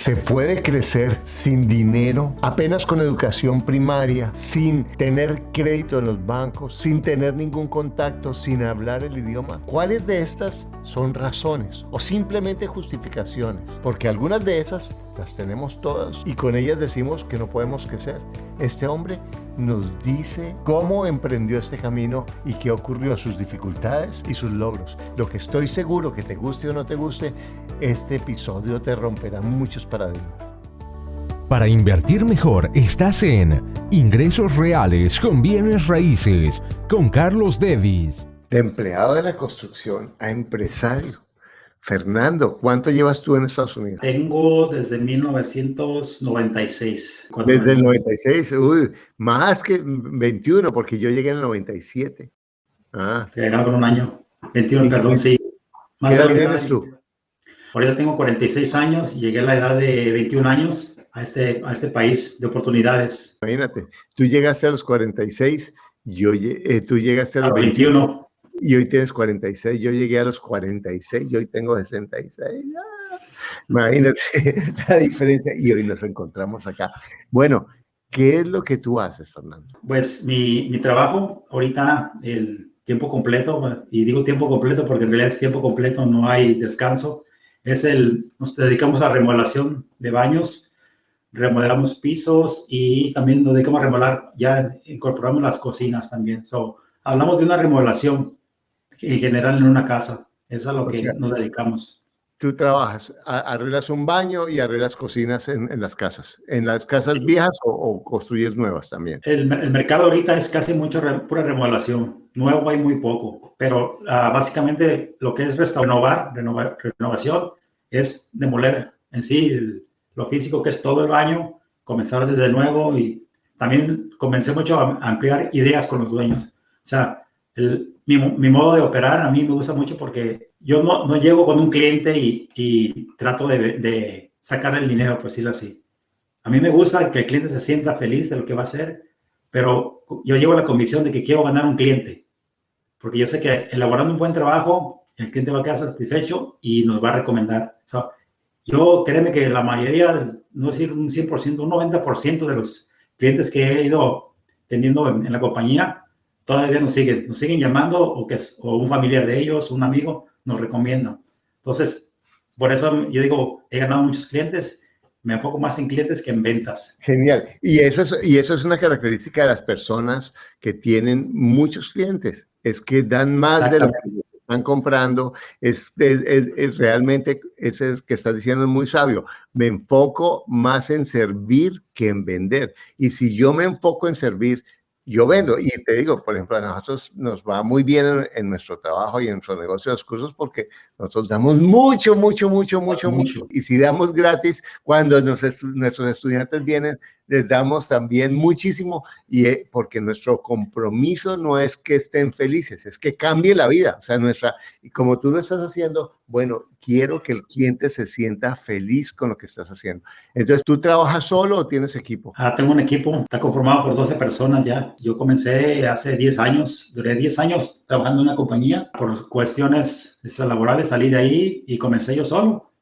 Se puede crecer sin dinero, apenas con educación primaria, sin tener crédito en los bancos, sin tener ningún contacto, sin hablar el idioma. ¿Cuáles de estas son razones o simplemente justificaciones? Porque algunas de esas las tenemos todas y con ellas decimos que no podemos crecer. Este hombre nos dice cómo emprendió este camino y qué ocurrió, sus dificultades y sus logros. Lo que estoy seguro, que te guste o no te guste, este episodio te romperá muchos paradigmas. Para invertir mejor, estás en Ingresos Reales con Bienes Raíces con Carlos Davis. De empleado de la construcción a empresario. Fernando, ¿cuánto llevas tú en Estados Unidos? Tengo desde 1996. Desde el 96, más que 21, porque yo llegué en el 97. Llegaron con un año. 21, perdón, sí. ¿Qué edad tienes tú? Ahorita tengo 46 años y llegué a la edad de 21 años a este país de oportunidades. Imagínate, tú llegaste a los 46, tú llegaste a los 21. Y hoy tienes 46, yo llegué a los 46 y hoy tengo 66. Imagínate la diferencia y hoy nos encontramos acá. Bueno, ¿qué es lo que tú haces, Fernando? Pues mi trabajo ahorita, el tiempo completo, y digo tiempo completo porque en realidad es tiempo completo, no hay descanso, nos dedicamos a remodelación de baños, remodelamos pisos y también nos dedicamos a remodelar, ya incorporamos las cocinas también. Hablamos de una remodelación en general en una casa, eso es a lo que nos dedicamos. Tú trabajas, arreglas un baño y arreglas cocinas en las casas viejas o construyes nuevas también. El mercado ahorita es casi pura remodelación, nuevo hay muy poco, pero básicamente lo que es renovación es demoler en sí lo físico que es todo el baño, comenzar desde nuevo y también comencé mucho a ampliar ideas con los dueños. O sea, mi modo de operar a mí me gusta mucho porque yo no llego con un cliente y trato de sacar el dinero, por decirlo así. A mí me gusta que el cliente se sienta feliz de lo que va a hacer, pero yo llevo la convicción de que quiero ganar un cliente, porque yo sé que elaborando un buen trabajo, el cliente va a quedar satisfecho y nos va a recomendar. Yo créeme que la mayoría, no decir un 100%, un 90% de los clientes que he ido teniendo en la compañía, todavía nos siguen llamando o un familiar de ellos, un amigo, nos recomienda. Entonces, por eso yo digo, he ganado muchos clientes, me enfoco más en clientes que en ventas. Genial. Y eso es una característica de las personas que tienen muchos clientes, es que dan más de lo que están comprando. Realmente ese que estás diciendo es muy sabio. Me enfoco más en servir que en vender. Y si yo me enfoco en servir, yo vendo. Y te digo, por ejemplo, a nosotros nos va muy bien en nuestro trabajo y en nuestro negocio de los cursos porque nosotros damos mucho. Y si damos gratis, cuando nuestros estudiantes vienen, les damos también muchísimo, porque nuestro compromiso no es que estén felices, es que cambie la vida. O sea, y como tú lo estás haciendo, bueno, quiero que el cliente se sienta feliz con lo que estás haciendo. Entonces, ¿tú trabajas solo o tienes equipo? Tengo un equipo, está conformado por 12 personas ya. Yo comencé hace 10 años, duré 10 años trabajando en una compañía. Por cuestiones laborales salí de ahí y comencé yo solo,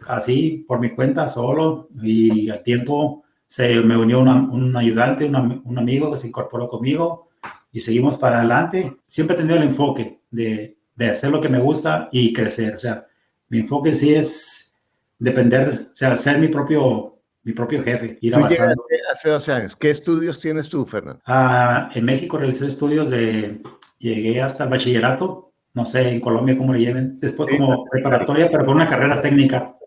así por mi cuenta, solo. Y al tiempo me unió un ayudante, un amigo que se incorporó conmigo y seguimos para adelante. Siempre he tenido el enfoque de hacer lo que me gusta y crecer. O sea, mi enfoque en sí es depender, o sea, ser mi propio jefe, ir avanzando. Hace 12 años. ¿Qué estudios tienes tú, Fernando? En México realicé estudios llegué hasta el bachillerato, no sé en Colombia cómo le lleven, después como preparatoria, pero con una carrera técnica.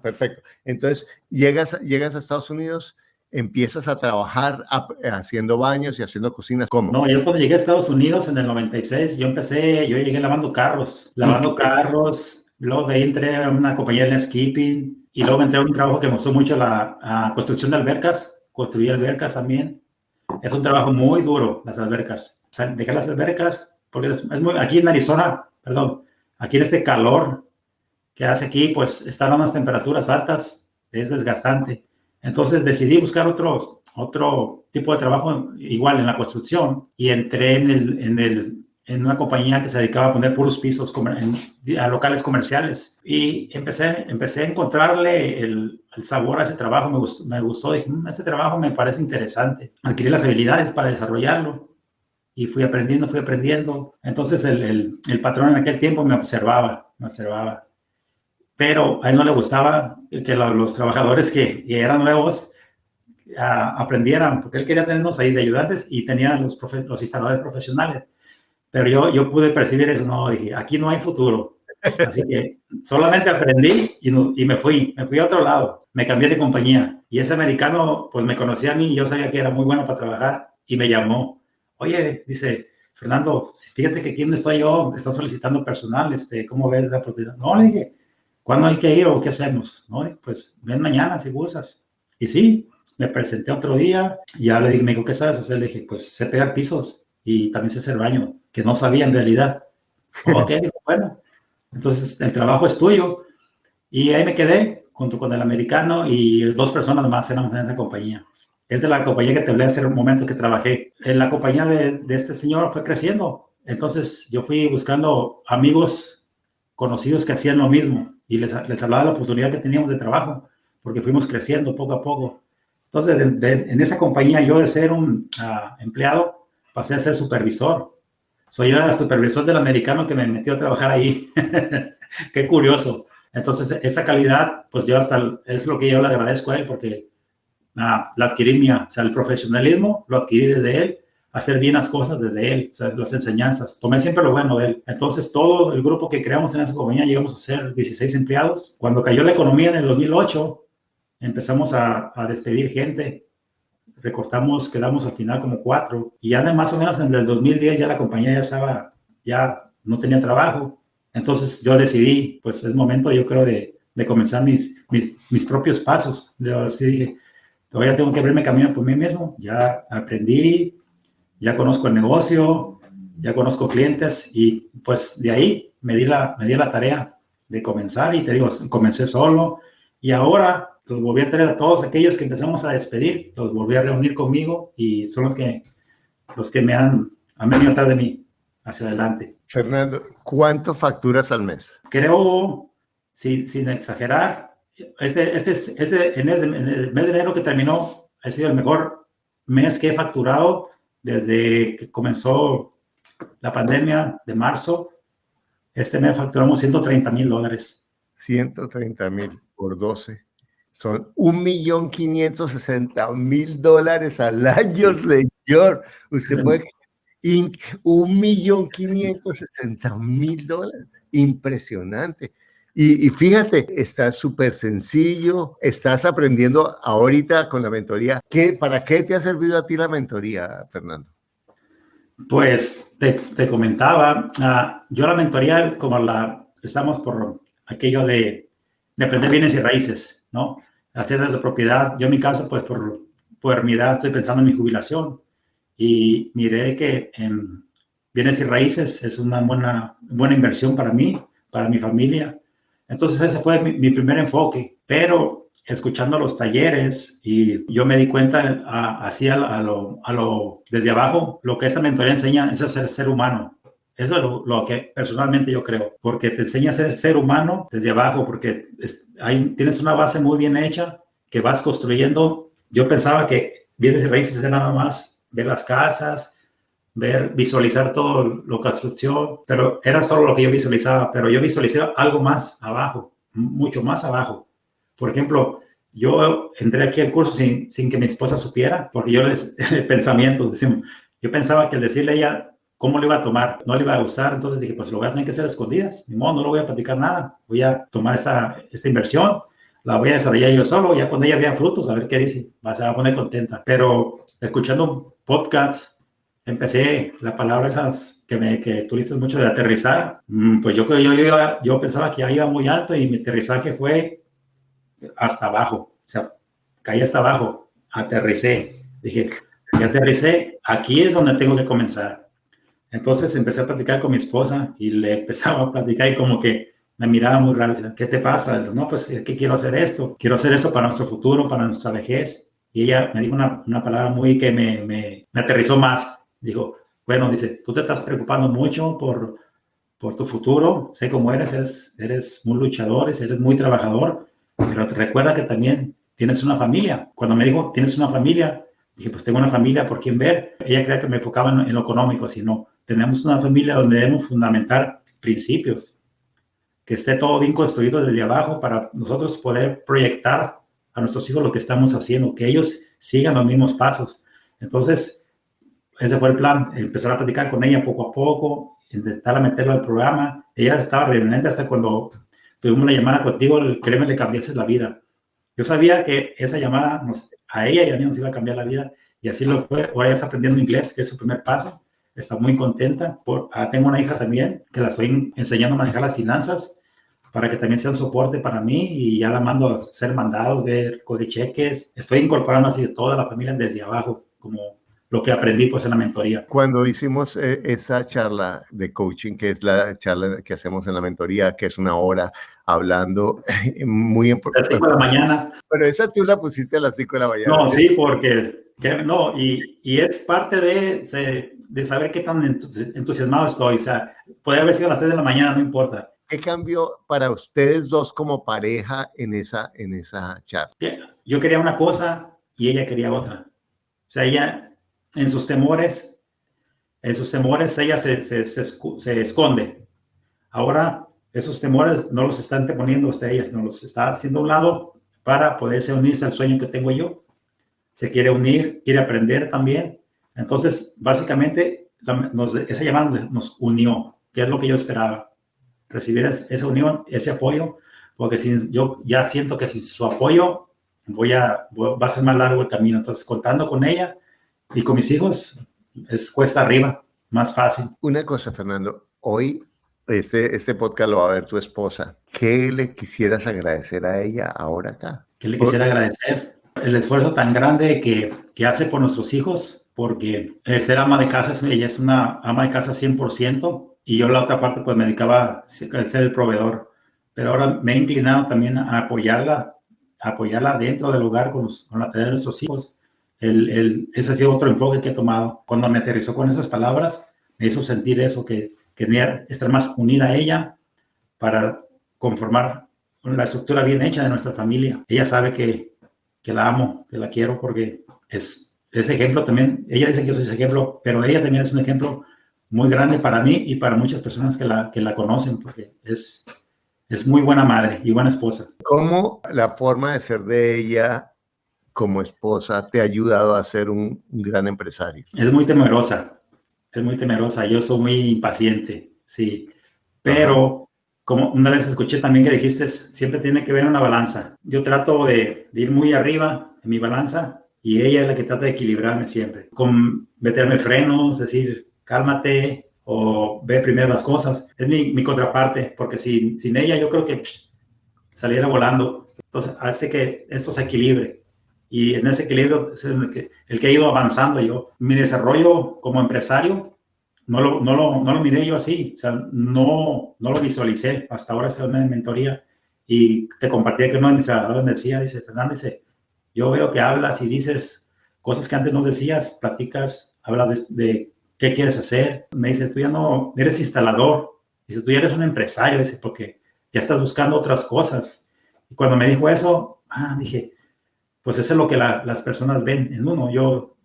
Perfecto. Entonces, llegas a Estados Unidos, empiezas a trabajar haciendo baños y haciendo cocinas. ¿Cómo? No, yo cuando llegué a Estados Unidos en el 96, yo llegué lavando carros, luego de ahí entré a una compañía de landscaping y luego entré a un trabajo que me gustó mucho, la construcción de albercas, construí albercas también. Es un trabajo muy duro, las albercas. O sea, dejar las albercas, porque aquí en Arizona, aquí en este calor que hace aquí, pues estar a unas temperaturas altas es desgastante. Entonces decidí buscar otro tipo de trabajo igual en la construcción y entré en en una compañía que se dedicaba a poner puros pisos a locales comerciales. Y empecé a encontrarle el sabor a ese trabajo. Me gustó. Dije, este trabajo me parece interesante. Adquirí las habilidades para desarrollarlo. Y fui aprendiendo. Entonces el patrón en aquel tiempo me observaba. Pero a él no le gustaba que los trabajadores que eran nuevos aprendieran, porque él quería tenernos ahí de ayudantes y tenía los instaladores profesionales. Pero yo pude percibir eso, no, dije, aquí no hay futuro. Así que solamente aprendí y me fui a otro lado, me cambié de compañía. Y ese americano, pues me conocía a mí y yo sabía que era muy bueno para trabajar y me llamó. Oye, dice, Fernando, fíjate que aquí donde estoy yo, están solicitando personal, ¿cómo ves la oportunidad? No, le dije, ¿cuándo hay que ir o qué hacemos? No, dije, pues ven mañana si gustas. Y sí, me presenté otro día y ya le dije, me dijo, ¿qué sabes hacer? Le dije, pues sé pegar pisos y también sé hacer baño, que no sabía en realidad. Ok, bueno, entonces el trabajo es tuyo. Y ahí me quedé junto con el americano y 2 personas más éramos en esa compañía. Es de la compañía que te hablé hace un momento que trabajé. En la compañía de este señor fue creciendo. Entonces yo fui buscando amigos conocidos que hacían lo mismo y les hablaba de la oportunidad que teníamos de trabajo, porque fuimos creciendo poco a poco. Entonces, en esa compañía, yo de ser un empleado, pasé a ser supervisor. Yo era el supervisor del americano que me metió a trabajar ahí. Qué curioso. Entonces, esa calidad, pues yo es lo que yo le agradezco a él, porque la adquirí o sea, el profesionalismo lo adquirí desde él, hacer bien las cosas desde él, o sea, las enseñanzas. Tomé siempre lo bueno de él. Entonces, todo el grupo que creamos en esa compañía, llegamos a ser 16 empleados. Cuando cayó la economía en el 2008, empezamos a despedir gente, quedamos al final como 4, y ya de más o menos en el 2010 ya la compañía ya no tenía trabajo. Entonces yo decidí, pues es momento, yo creo, de comenzar mis propios pasos. Yo así dije, todavía tengo que abrirme camino por mí mismo. Ya aprendí, ya conozco el negocio, ya conozco clientes, y pues de ahí me di la tarea de comenzar, y te digo, comencé solo, y ahora los volví a traer a todos aquellos que empezamos a despedir, los volví a reunir conmigo, y son los que me han venido atrás de mí hacia adelante. Fernando, ¿cuánto facturas al mes? Creo, sin exagerar, en el mes de enero que terminó, ha sido el mejor mes que he facturado desde que comenzó la pandemia de marzo. Este mes facturamos $130,000. 130,000 por 12. Son $1,560,000 al año, señor. Usted puede... $1,560,000. Impresionante. Y fíjate, está súper sencillo. Estás aprendiendo ahorita con la mentoría. ¿Para qué te ha servido a ti la mentoría, Fernando? Pues te comentaba, yo la mentoría, estamos por aquello de aprender bienes y raíces, ¿no? Hacer desde propiedad. Yo en mi caso, pues por mi edad estoy pensando en mi jubilación, y miré que en bienes y raíces es una buena inversión para mí, para mi familia. Entonces ese fue mi primer enfoque, pero escuchando los talleres, y yo me di cuenta así desde abajo, lo que esta mentoría enseña es a ser humano. Eso es lo que personalmente yo creo, porque te enseña a ser humano desde abajo, porque tienes una base muy bien hecha que vas construyendo. Yo pensaba que bienes y raíces era nada más ver las casas, visualizar todo lo construcción, pero era solo lo que yo visualizaba, pero yo visualicé algo más abajo, mucho más abajo. Por ejemplo, yo entré aquí al curso sin que mi esposa supiera, porque yo el pensamiento, decimos, yo pensaba que el decirle a ella cómo lo iba a tomar, no le iba a gustar. Entonces dije, pues lo voy a tener que hacer a escondidas, ni modo, no lo voy a platicar nada, voy a tomar esta inversión, la voy a desarrollar yo solo, ya cuando ella vea frutos, a ver qué dice, se va a poner contenta. Pero escuchando podcasts, empecé la palabra esas que tú dices mucho de aterrizar, pues yo pensaba que ya iba muy alto, y mi aterrizaje fue hasta abajo, o sea, caí hasta abajo, aterricé, dije, ya aterricé, aquí es donde tengo que comenzar. Entonces empecé a platicar con mi esposa, y le empezaba a platicar, y como que me miraba muy raro, decía, ¿qué te pasa? No, pues es que quiero hacer esto para nuestro futuro, para nuestra vejez. Y ella me dijo una palabra que me aterrizó más. Dijo, bueno, dice, tú te estás preocupando mucho por tu futuro, sé cómo eres muy luchador, eres muy trabajador, pero te recuerda que también tienes una familia. Cuando me dijo, tienes una familia, dije, pues tengo una familia por quien ver. Ella creía que me enfocaba en lo económico, sino tenemos una familia donde debemos fundamentar principios, que esté todo bien construido desde abajo para nosotros poder proyectar a nuestros hijos lo que estamos haciendo, que ellos sigan los mismos pasos. Entonces, ese fue el plan, empezar a platicar con ella poco a poco, intentar meterlo al programa. Ella estaba renuente hasta cuando tuvimos una llamada contigo, créeme, le cambiaste la vida. Yo sabía que esa llamada a ella y a mí nos iba a cambiar la vida, y así lo fue. Ahora ya está aprendiendo inglés, que es su primer paso. Está muy contenta. Tengo una hija también que la estoy enseñando a manejar las finanzas para que también sea un soporte para mí, y ya la mando a hacer mandados, ver coger cheques. Estoy incorporando así de toda la familia desde abajo, como lo que aprendí pues en la mentoría. Cuando hicimos esa charla de coaching, que es la charla que hacemos en la mentoría, que es una hora hablando, muy importante. A las 5 de la mañana. Pero esa tú la pusiste a las 5 de la mañana. No, sí, porque no, y es parte de saber qué tan entusiasmado estoy. O sea, puede haber sido a las 3 de la mañana, no importa. ¿Qué cambió para ustedes dos como pareja en esa charla? Yo quería una cosa y ella quería otra. O sea, ella en sus temores ella se esconde. Ahora esos temores no los está anteponiendo usted, ella no los está haciendo a un lado para poderse unirse al sueño que tengo yo. Se quiere unir, quiere aprender también. Entonces, básicamente, esa llamada nos unió, que es lo que yo esperaba. Recibir esa unión, ese apoyo, porque yo ya siento que sin su apoyo va a ser más largo el camino. Entonces, contando con ella y con mis hijos, es cuesta arriba, más fácil. Una cosa, Fernando, hoy este podcast lo va a ver tu esposa. ¿Qué le quisieras agradecer a ella ahora acá? ¿Qué le quisiera agradecer? El esfuerzo tan grande que hace por nuestros hijos, porque ser ama de casa, ella es una ama de casa 100%, y yo la otra parte pues me dedicaba a ser el proveedor. Pero ahora me he inclinado también a apoyarla dentro del hogar con la tarea de nuestros hijos. Ese ha sido otro enfoque que he tomado. Cuando me aterrizó con esas palabras, me hizo sentir eso, que quería estar más unida a ella para conformar la estructura bien hecha de nuestra familia. Ella sabe que la amo, que la quiero, porque es ejemplo también. Ella dice que yo soy ese ejemplo, pero ella también es un ejemplo muy grande para mí y para muchas personas que la conocen, porque es muy buena madre y buena esposa. ¿Cómo la forma de ser de ella como esposa te ha ayudado a ser un gran empresario? Es muy temerosa. Yo soy muy impaciente, sí. Pero, como una vez escuché también que dijiste, siempre tiene que haber una balanza. Yo trato de ir muy arriba en mi balanza, y ella es la que trata de equilibrarme siempre. Con meterme frenos, decir, cálmate, o ve primero las cosas. Es mi contraparte, porque sin ella yo creo que saliera volando. Entonces hace que esto se equilibre. Y en ese equilibrio es el que he ido avanzando yo. Mi desarrollo como empresario no lo miré yo así. O sea, no lo visualicé. Hasta ahora estoy en una mentoría y te compartí que uno de mis trabajadores me decía, dice, Fernando, yo veo que hablas y dices cosas que antes no decías, platicas, hablas de qué quieres hacer. Me dice, tú ya no eres instalador. Dice, tú ya eres un empresario. Dice, porque ya estás buscando otras cosas. Y cuando me dijo eso, dije, pues eso es lo que las personas ven en uno. Yo,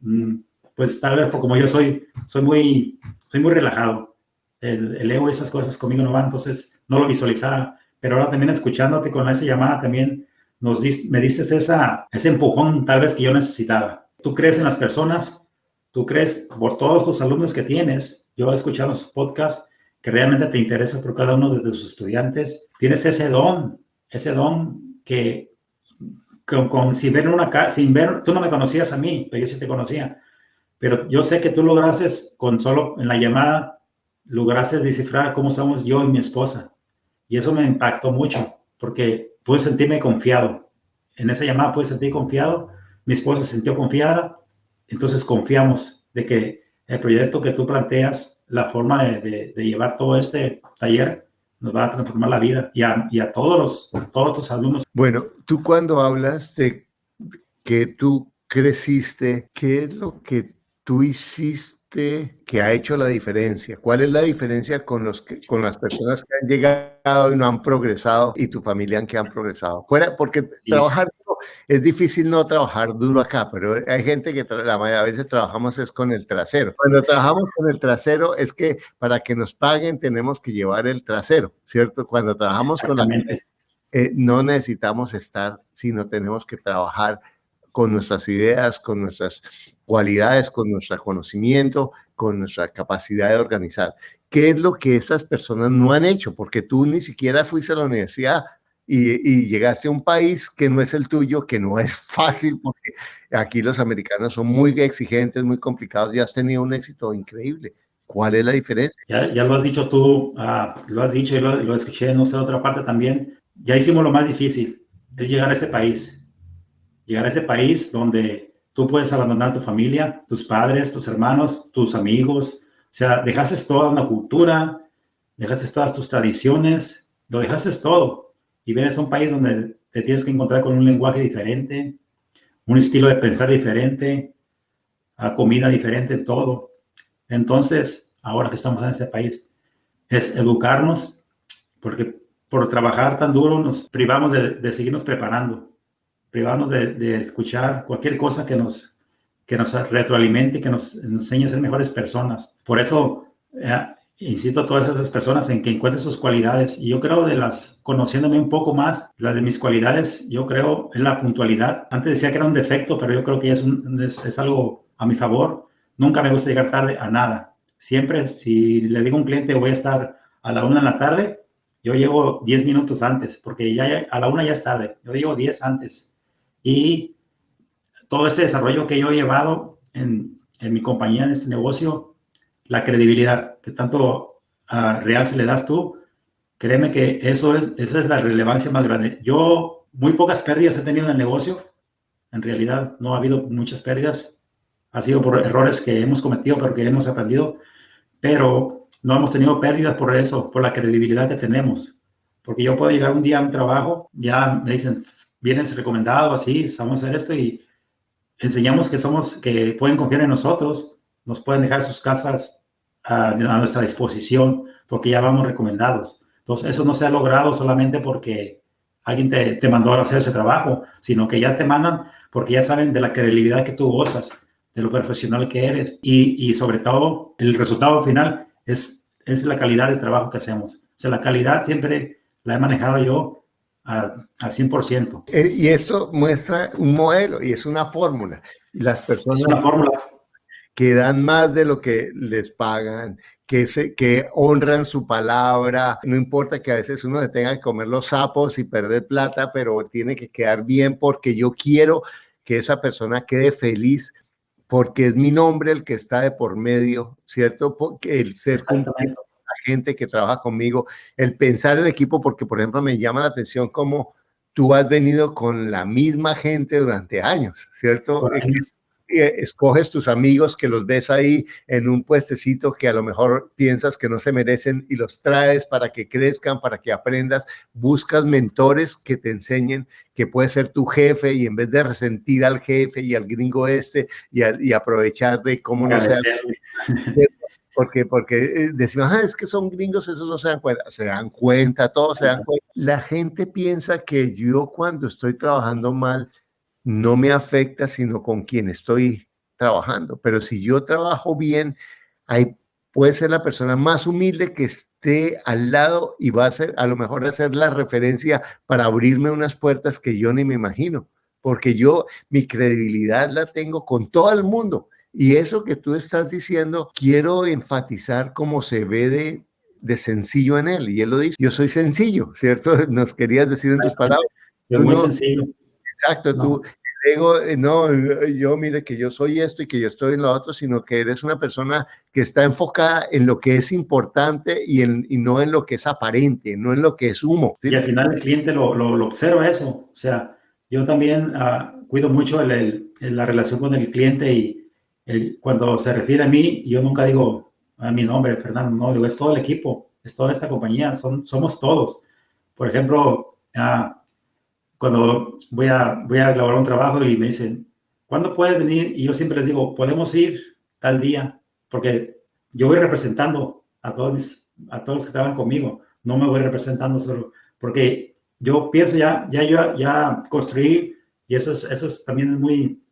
pues tal vez como yo soy muy relajado. El ego y esas cosas conmigo no van, entonces no lo visualizaba. Pero ahora también escuchándote con esa llamada también me diste ese empujón tal vez que yo necesitaba. Tú crees en las personas, tú crees por todos los alumnos que tienes. Yo he escuchado sus podcasts que realmente te interesa por cada uno de tus estudiantes. Tienes ese don que sin ver, tú no me conocías a mí, pero yo sí te conocía. Pero yo sé que tú lograste, solo en la llamada, lograste descifrar cómo somos yo y mi esposa. Y eso me impactó mucho, porque pude sentirme confiado. En esa llamada pude sentir confiado, mi esposa se sintió confiada, entonces confiamos de que el proyecto que tú planteas, la forma de llevar todo este taller, nos va a transformar la vida y a todos tus alumnos. Bueno, tú cuando hablas de que tú creciste, ¿qué es lo que tú hiciste usted que ha hecho la diferencia? ¿Cuál es la diferencia con con las personas que han llegado y no han progresado y tu familia que han progresado? Fuera, porque Sí. trabajar duro, es difícil no trabajar duro acá, pero hay gente que a veces trabajamos es con el trasero. Cuando trabajamos con el trasero es que para que nos paguen tenemos que llevar el trasero, ¿cierto? Cuando trabajamos con no necesitamos estar, sino tenemos que trabajar con nuestras ideas, con nuestras cualidades, con nuestro conocimiento, con nuestra capacidad de organizar. ¿Qué es lo que esas personas no han hecho? Porque tú ni siquiera fuiste a la universidad y llegaste a un país que no es el tuyo, que no es fácil, porque aquí los americanos son muy exigentes, muy complicados, y has tenido un éxito increíble. ¿Cuál es la diferencia? Ya lo has dicho tú, lo has dicho y lo escuché en otra parte también. Ya hicimos lo más difícil, es llegar a este país. Llegar a este país donde tú puedes abandonar tu familia, tus padres, tus hermanos, tus amigos. O sea, dejaste toda una cultura, dejaste todas tus tradiciones, lo dejaste todo. Y vienes a un país donde te tienes que encontrar con un lenguaje diferente, un estilo de pensar diferente, a comida diferente, todo. Entonces, ahora que estamos en este país, es educarnos, porque por trabajar tan duro nos privamos de seguirnos preparando, privamos de escuchar cualquier cosa que nos retroalimente, que nos enseñe a ser mejores personas. Por eso, incito a todas esas personas en que encuentren sus cualidades. Y yo creo conociéndome un poco más, las de mis cualidades, yo creo en la puntualidad. Antes decía que era un defecto, pero yo creo que es algo a mi favor. Nunca me gusta llegar tarde a nada. Siempre, si le digo a un cliente voy a estar a la 1 de la tarde, yo llego 10 minutos antes, porque ya a la 1 ya es tarde. Yo llego 10 antes. Y todo este desarrollo que yo he llevado en mi compañía, en este negocio, la credibilidad que tanto real se le das tú, créeme que esa es la relevancia más grande. Yo muy pocas pérdidas he tenido en el negocio. En realidad no ha habido muchas pérdidas. Ha sido por errores que hemos cometido, pero que hemos aprendido. Pero no hemos tenido pérdidas por eso, por la credibilidad que tenemos. Porque yo puedo llegar un día a un trabajo, ya me dicen, vienes recomendado, así, vamos a hacer esto y enseñamos que pueden confiar en nosotros, nos pueden dejar sus casas a nuestra disposición porque ya vamos recomendados. Entonces, eso no se ha logrado solamente porque alguien te mandó a hacer ese trabajo, sino que ya te mandan porque ya saben de la credibilidad que tú gozas, de lo profesional que eres y sobre todo el resultado final es la calidad de trabajo que hacemos. O sea, la calidad siempre la he manejado yo al 100%. Y eso muestra un modelo y es una fórmula. Las personas es una fórmula que dan más de lo que les pagan, que honran su palabra, no importa que a veces uno se tenga que comer los sapos y perder plata, pero tiene que quedar bien porque yo quiero que esa persona quede feliz porque es mi nombre el que está de por medio, ¿cierto? Porque el ser cumplido, la gente que trabaja conmigo, el pensar en equipo, porque por ejemplo me llama la atención cómo tú has venido con la misma gente durante años, ¿cierto? Escoges tus amigos que los ves ahí en un puestecito que a lo mejor piensas que no se merecen y los traes para que crezcan, para que aprendas, buscas mentores que te enseñen que puede ser tu jefe y en vez de resentir al jefe y al gringo y aprovechar de cómo no sea. Porque decimos, es que son gringos, esos no se dan cuenta, todos se dan cuenta. La gente piensa que yo cuando estoy trabajando mal, no me afecta sino con quien estoy trabajando, pero si yo trabajo bien, ahí puede ser la persona más humilde que esté al lado y va a lo mejor a ser la referencia para abrirme unas puertas que yo ni me imagino, porque mi credibilidad la tengo con todo el mundo y eso que tú estás diciendo, quiero enfatizar cómo se ve de sencillo en él y él lo dice, yo soy sencillo, ¿cierto? Nos querías decir en tus palabras. Es muy sencillo. Exacto, no. Tú ego, no, yo mire que yo soy esto y que yo estoy en lo otro, sino que eres una persona que está enfocada en lo que es importante y no en lo que es aparente, no en lo que es humo. ¿Sí? Y al final el cliente lo observa eso. O sea, yo también cuido mucho la relación con el cliente y cuando se refiere a mí, yo nunca digo a mi nombre, Fernando, no, digo, es todo el equipo, es toda esta compañía, somos todos. Por ejemplo, cuando voy a elaborar un trabajo y me dicen, ¿cuándo puedes venir? Y yo siempre les digo, podemos ir tal día. porque yo voy representando a todos los que trabajan conmigo, no me voy representando solo, porque yo pienso ya construir, y eso también es muy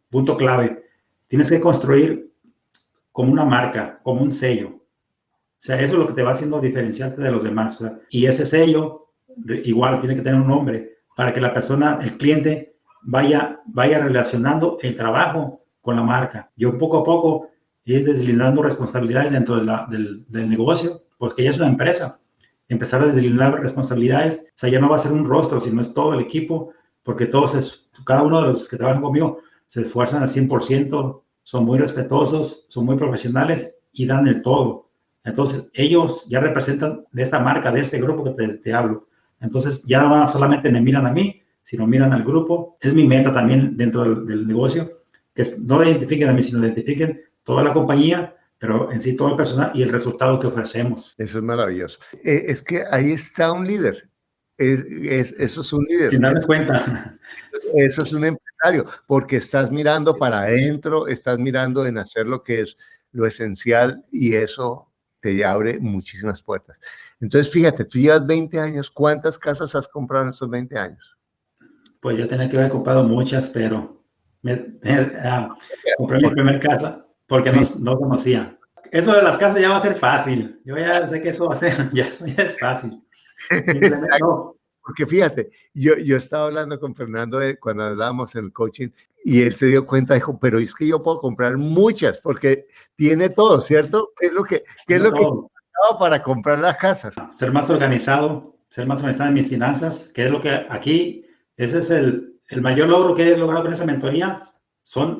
punto clave. Tienes que construir como una marca, como un sello. O sea, eso es lo que te va haciendo diferenciarte de los demás. ¿Verdad? Y ese sello, igual, tiene que tener un nombre para que la persona, el cliente, vaya relacionando el trabajo con la marca. Yo poco a poco ir deslindando responsabilidades dentro del negocio, porque ya es una empresa. Empezar a deslindar responsabilidades, o sea, ya no va a ser un rostro, sino es todo el equipo, porque cada uno de los que trabajan conmigo se esfuerzan al 100%, son muy respetuosos, son muy profesionales y dan el todo. Entonces, ellos ya representan de esta marca, de este grupo que te hablo. Entonces, ya no solamente me miran a mí, sino miran al grupo. Es mi meta también dentro del negocio, que no me identifiquen a mí, sino identifiquen toda la compañía, pero en sí todo el personal y el resultado que ofrecemos. Eso es maravilloso. Es que ahí está un líder. Eso es un líder. Sin darme cuenta. Eso es un empresario, porque estás mirando para adentro, estás mirando en hacer lo que es lo esencial y eso te abre muchísimas puertas. Entonces, fíjate, tú llevas 20 años. ¿Cuántas casas has comprado en estos 20 años? Pues yo tenía que haber comprado muchas, pero compré mi primera casa porque no conocía. Eso de las casas ya va a ser fácil. Yo ya sé que eso va a ser, ya es fácil. Exacto. Porque fíjate, yo estaba hablando con Fernando cuando hablábamos en el coaching y él se dio cuenta, dijo, pero es que yo puedo comprar muchas porque tiene todo, ¿cierto? ¿Qué es lo que para comprar las casas? Ser más organizado en mis finanzas, que es lo que aquí, ese es el mayor logro que he logrado con esa mentoría,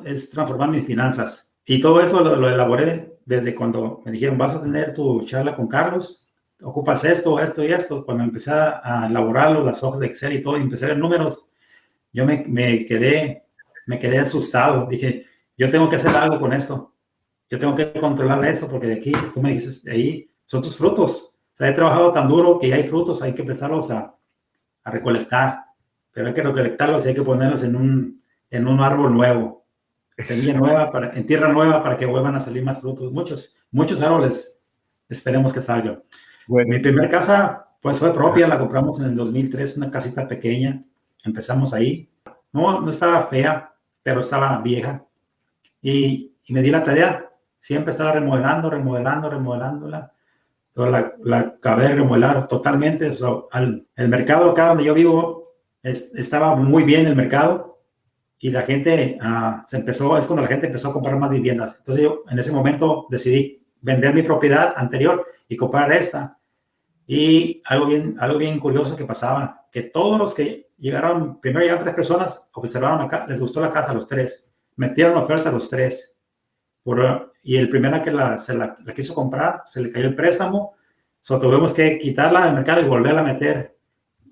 es transformar mis finanzas. Y todo eso lo elaboré desde cuando me dijeron, vas a tener tu charla con Carlos, ocupas esto y esto. Cuando empecé a elaborarlo, las hojas de Excel y todo, y empecé a ver números, yo me quedé asustado. Dije, yo tengo que hacer algo con esto. Yo tengo que controlar esto porque de aquí, tú me dices, de ahí son tus frutos. O sea, he trabajado tan duro que ya hay frutos, hay que empezarlos a recolectar. Pero hay que recolectarlos y hay que ponerlos en un árbol nuevo. Semilla nueva, en tierra nueva para que vuelvan a salir más frutos. Muchos árboles esperemos que salgan. Bueno. Mi primera casa, pues fue propia, la compramos en el 2003, una casita pequeña. Empezamos ahí. No estaba fea, pero estaba vieja. Y me di la tarea. Siempre estaba remodelándola. La acabé de remodelar totalmente. O sea, el mercado acá donde yo vivo estaba muy bien el mercado. Y la gente es cuando la gente empezó a comprar más viviendas. Entonces yo en ese momento decidí vender mi propiedad anterior y comprar esta. Y algo bien curioso que pasaba, que todos los que primero llegaron 3 personas, observaron acá, les gustó la casa a los 3, metieron oferta a los 3. Y el primero que la quiso comprar, se le cayó el préstamo, tuvimos que quitarla del mercado y volverla a meter.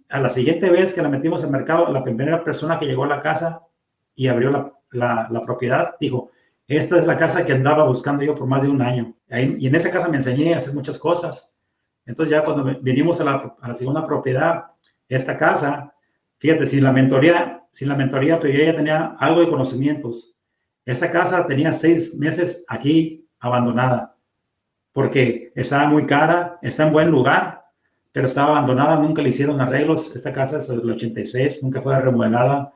A la siguiente vez que la metimos al mercado, la primera persona que llegó a la casa y abrió la propiedad, dijo, esta es la casa que andaba buscando yo por más de un año. Y en esa casa me enseñé a hacer muchas cosas. Entonces ya cuando vinimos a la segunda propiedad, esta casa, fíjate, sin la mentoría, pero yo ya tenía algo de conocimientos. Esa casa tenía 6 meses aquí abandonada, porque estaba muy cara, está en buen lugar, pero estaba abandonada, nunca le hicieron arreglos. Esta casa es del 86, nunca fue remodelada.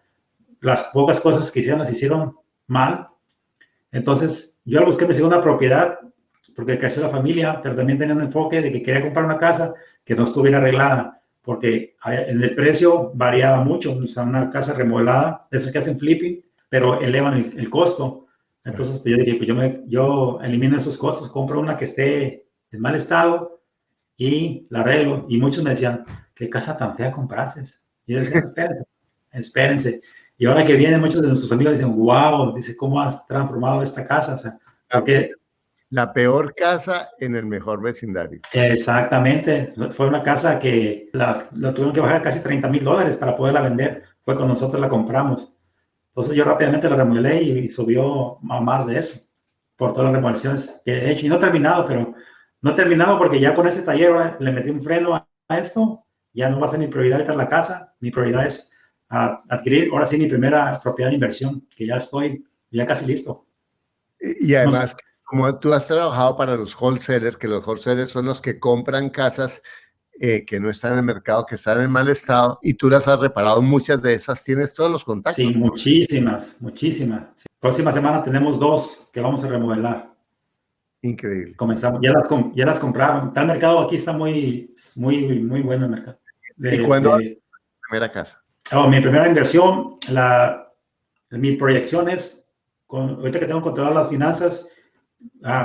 Las pocas cosas que hicieron las hicieron mal. Entonces, yo busqué mi segunda propiedad porque creció la familia, pero también tenía un enfoque de que quería comprar una casa que no estuviera arreglada, porque en el precio variaba mucho. O sea, una casa remodelada, de esas que hacen flipping, pero elevan el costo. Entonces, pues yo dije, pues yo elimino esos costos, compro una que esté en mal estado y la arreglo. Y muchos me decían, ¿qué casa tan fea compraste? Y yo decía, espérense. Y ahora que vienen muchos de nuestros amigos dicen, wow, dice, ¿cómo has transformado esta casa? O sea, porque la peor casa en el mejor vecindario. Exactamente. Fue una casa que la tuvieron que bajar casi $30,000 para poderla vender. Fue cuando nosotros la compramos. Entonces yo rápidamente la remodelé y subió a más de eso por todas las remodelaciones que he hecho. Y no he terminado porque ya con ese taller ahora le metí un freno a esto. Ya no va a ser mi prioridad ahorita la casa. Mi prioridad es adquirir ahora sí mi primera propiedad de inversión, que ya estoy casi listo. Y además, como tú has trabajado para los wholesalers, que los wholesalers son los que compran casas que no están en el mercado, que están en mal estado, y tú las has reparado muchas de esas, tienes todos los contactos. Sí, muchísimas. Sí. Próxima semana tenemos 2 que vamos a remodelar. Increíble. Comenzamos, ya las compraron. Está el mercado aquí, está muy bueno el mercado. ¿Y cuándo la primera casa? Mi primera inversión, mi proyección es, ahorita que tengo que controlar las finanzas,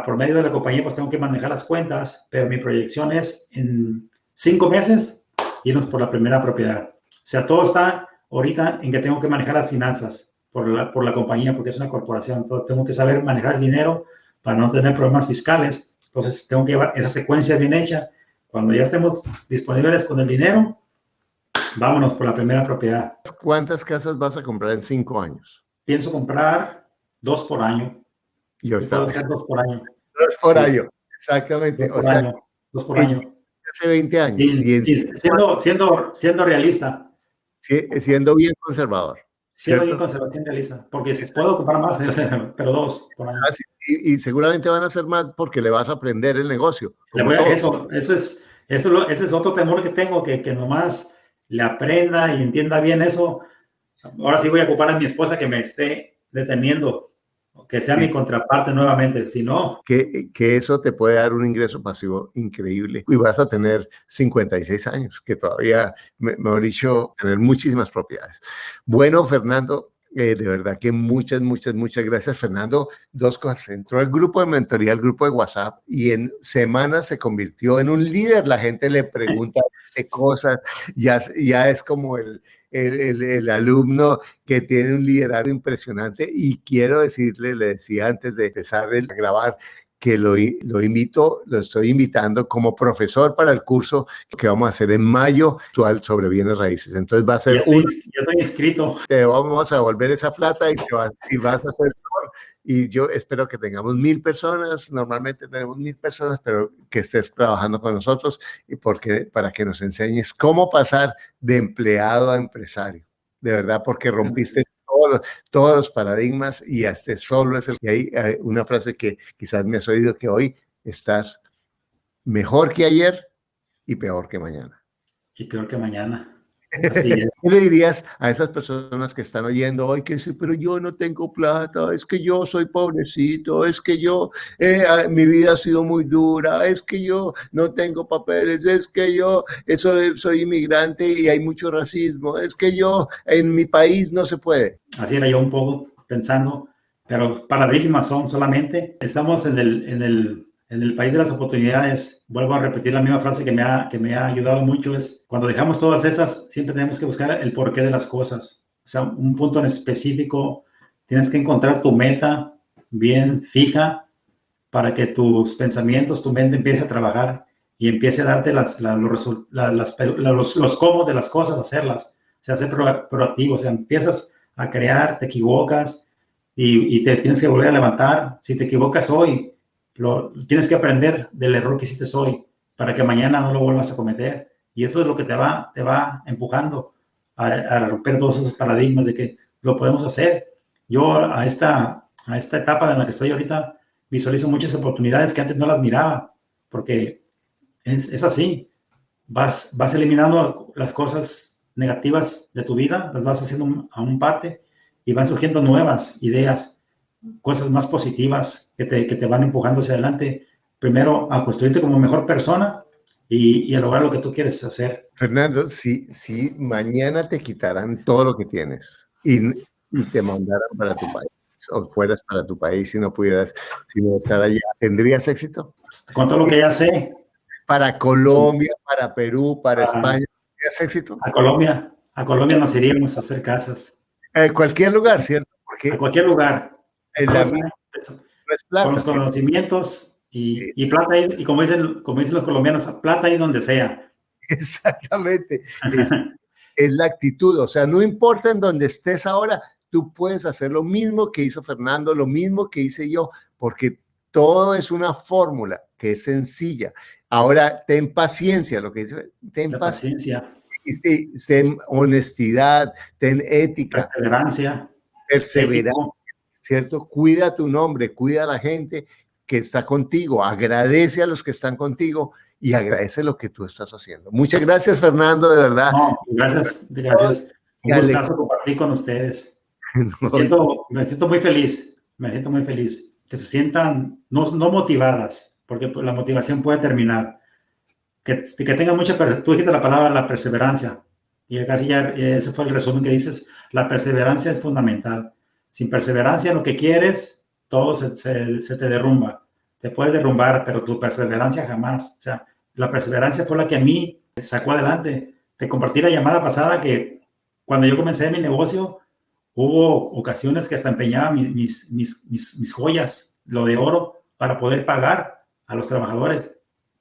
por medio de la compañía, pues tengo que manejar las cuentas, pero mi proyección es en 5 meses irnos por la primera propiedad. O sea, todo está ahorita en que tengo que manejar las finanzas por la compañía, porque es una corporación. Entonces, tengo que saber manejar el dinero para no tener problemas fiscales. Entonces, tengo que llevar esa secuencia bien hecha. Cuando ya estemos disponibles con el dinero, vámonos por la primera propiedad. ¿Cuántas casas vas a comprar en 5 años? Pienso comprar 2 por año. Yo estaba 2 por año. 2 por año, exactamente. 2 por año. Hace 20 años. Sí, siendo realista. Sí, siendo bien conservador. Siendo bien conservación realista. Porque si puedo comprar más, pero 2 por año. Sí, y seguramente van a ser más porque le vas a aprender el negocio. Ese es otro temor que tengo, que nomás le aprenda y entienda bien eso. Ahora sí voy a ocupar a mi esposa que me esté deteniendo, que sea mi contraparte nuevamente, si no. Que eso te puede dar un ingreso pasivo increíble y vas a tener 56 años, que todavía, mejor dicho, tener muchísimas propiedades. Bueno, Fernando, de verdad que muchas gracias, Fernando. 2 cosas, entró al grupo de mentoría, al grupo de WhatsApp, y en semanas se convirtió en un líder. La gente le pregunta de cosas, ya es como el alumno que tiene un liderazgo impresionante. Y quiero decirle, le decía antes de empezar a grabar, que lo estoy invitando como profesor para el curso que vamos a hacer en mayo actual sobre bienes raíces. Entonces va a ser yo estoy inscrito. Te vamos a devolver esa plata y vas a hacer mejor. Y yo espero que tengamos 1000 personas. Normalmente tenemos 1000 personas, pero que estés trabajando con nosotros para que nos enseñes cómo pasar de empleado a empresario. De verdad, porque rompiste todos los paradigmas y este solo es el que hay una frase que quizás me has oído, que hoy estás mejor que ayer y peor que mañana. Y peor que mañana. Así es. ¿Qué le dirías a esas personas que están oyendo hoy que dicen, pero yo no tengo plata, es que yo soy pobrecito, es que mi vida ha sido muy dura, es que yo no tengo papeles, es que yo soy inmigrante y hay mucho racismo, es que yo en mi país no se puede? Así era yo un poco pensando, pero paradigmas son solamente. Estamos en el país de las oportunidades. Vuelvo a repetir la misma frase que me ha ayudado mucho, es cuando dejamos todas esas, siempre tenemos que buscar el porqué de las cosas. O sea, un punto en específico, tienes que encontrar tu meta bien fija para que tus pensamientos, tu mente empiece a trabajar y empiece a darte los cómo de las cosas, hacerlas. O sea, ser proactivo, o sea, empiezas a crear, te equivocas y te tienes que volver a levantar. Si te equivocas hoy, tienes que aprender del error que hiciste hoy para que mañana no lo vuelvas a cometer. Y eso es lo que te va empujando a romper todos esos paradigmas de que lo podemos hacer. Yo a esta etapa en la que estoy ahorita visualizo muchas oportunidades que antes no las miraba, porque es así. Vas eliminando las cosas negativas de tu vida, las vas haciendo a un parte y van surgiendo nuevas ideas, cosas más positivas que te van empujando hacia adelante, primero a construirte como mejor persona y a lograr lo que tú quieres hacer. Fernando, si mañana te quitaran todo lo que tienes y te mandaran para tu país, o fueras para tu país y no pudieras sino estar allá, ¿tendrías éxito? Con todo lo que ya sé. Para Colombia, para Perú, para España, ¿tendrías éxito? A Colombia nos iríamos a hacer casas. Cualquier lugar, ¿cierto? Porque a cualquier lugar. Con los conocimientos y plata ahí, y como dicen los colombianos, plata ahí donde sea. Exactamente. Es la actitud, o sea, no importa en donde estés ahora, tú puedes hacer lo mismo que hizo Fernando, lo mismo que hice yo, porque todo es una fórmula que es sencilla. Ahora, ten paciencia, lo que dice, ten paciencia. Ten honestidad, ten ética. Perseverancia. Perseverancia, ¿cierto? Cuida tu nombre, cuida a la gente que está contigo, agradece a los que están contigo y agradece lo que tú estás haciendo. Muchas gracias, Fernando, de verdad. No, gracias. Un gustazo compartir con ustedes. Me siento muy feliz, que se sientan no motivadas, porque la motivación puede terminar, que tengan tú dijiste la palabra, la perseverancia, y casi ya ese fue el resumen que dices, la perseverancia es fundamental. Sin perseverancia en lo que quieres, todo se te derrumba, te puedes derrumbar, pero tu perseverancia jamás. O sea, la perseverancia fue la que a mí me sacó adelante. Te compartí la llamada pasada que cuando yo comencé mi negocio, hubo ocasiones que hasta empeñaba mis joyas, lo de oro, para poder pagar a los trabajadores.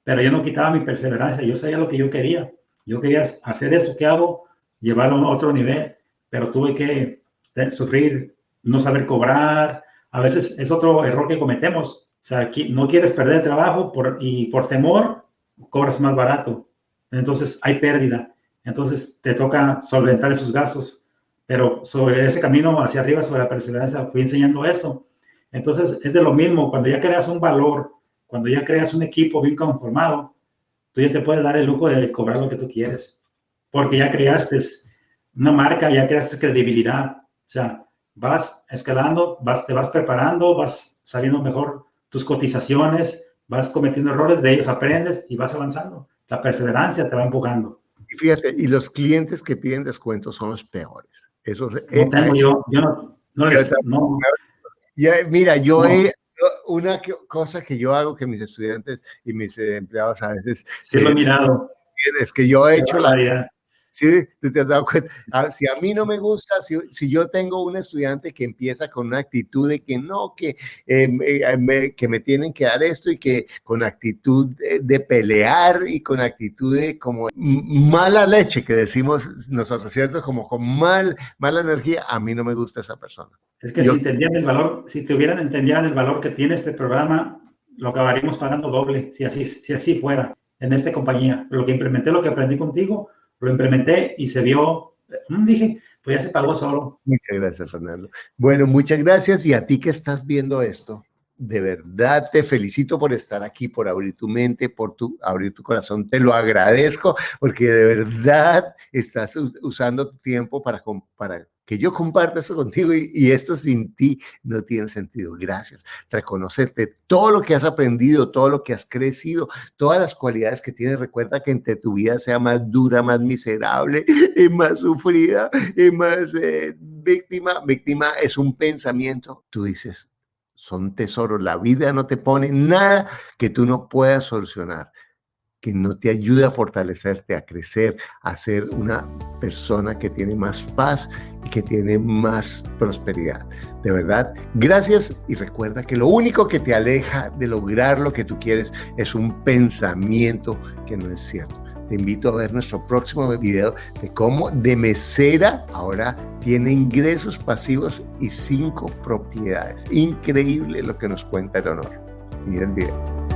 Pero yo no quitaba mi perseverancia, yo sabía lo que yo quería. Yo quería hacer esto que hago, llevarlo a otro nivel, pero tuve que sufrir, no saber cobrar. A veces es otro error que cometemos. O sea, no quieres perder el trabajo y por temor cobras más barato. Entonces hay pérdida. Entonces te toca solventar esos gastos. Pero sobre ese camino hacia arriba, sobre la perseverancia, fui enseñando eso. Entonces, es de lo mismo. Cuando ya creas un valor, cuando ya creas un equipo bien conformado, tú ya te puedes dar el lujo de cobrar lo que tú quieres. Porque ya creaste una marca, ya creaste credibilidad. O sea, vas escalando, te vas preparando, vas sabiendo mejor tus cotizaciones, vas cometiendo errores, de ellos aprendes y vas avanzando. La perseverancia te va empujando. Y fíjate, y los clientes que piden descuentos son los peores. Eso no tengo yo no. Mira, una cosa que yo hago que mis estudiantes y mis empleados a veces... Sí, lo he mirado. Es que yo he hecho la... Sí, te has dado cuenta. Si a mí no me gusta, si yo tengo un estudiante que empieza con una actitud de que no, que me tienen que dar esto, y que con actitud de pelear y con actitud de como mala leche, que decimos nosotros, ¿cierto? Como con mala energía, a mí no me gusta esa persona. Es que si entendieran el valor que tiene este programa, lo acabaríamos pagando doble, si así fuera, en esta compañía. Lo que implementé, lo que aprendí contigo, lo implementé y se vio, dije, pues ya se pagó solo. Muchas gracias, Fernando. Bueno, muchas gracias, y a ti que estás viendo esto, de verdad te felicito por estar aquí, por abrir tu mente, por abrir tu corazón. Te lo agradezco porque de verdad estás usando tu tiempo para que yo comparta eso contigo, y esto sin ti no tiene sentido. Gracias. Reconocerte todo lo que has aprendido, todo lo que has crecido, todas las cualidades que tienes. Recuerda que entre tu vida sea más dura, más miserable, más sufrida, más víctima. Víctima es un pensamiento. Tú dices, son tesoros. La vida no te pone nada que tú no puedas solucionar, que no te ayude a fortalecerte, a crecer, a ser una persona que tiene más paz y que tiene más prosperidad. De verdad, gracias, y recuerda que lo único que te aleja de lograr lo que tú quieres es un pensamiento que no es cierto. Te invito a ver nuestro próximo video de cómo de mesera ahora tiene ingresos pasivos y 5 propiedades. Increíble lo que nos cuenta Leonor. Mira el video.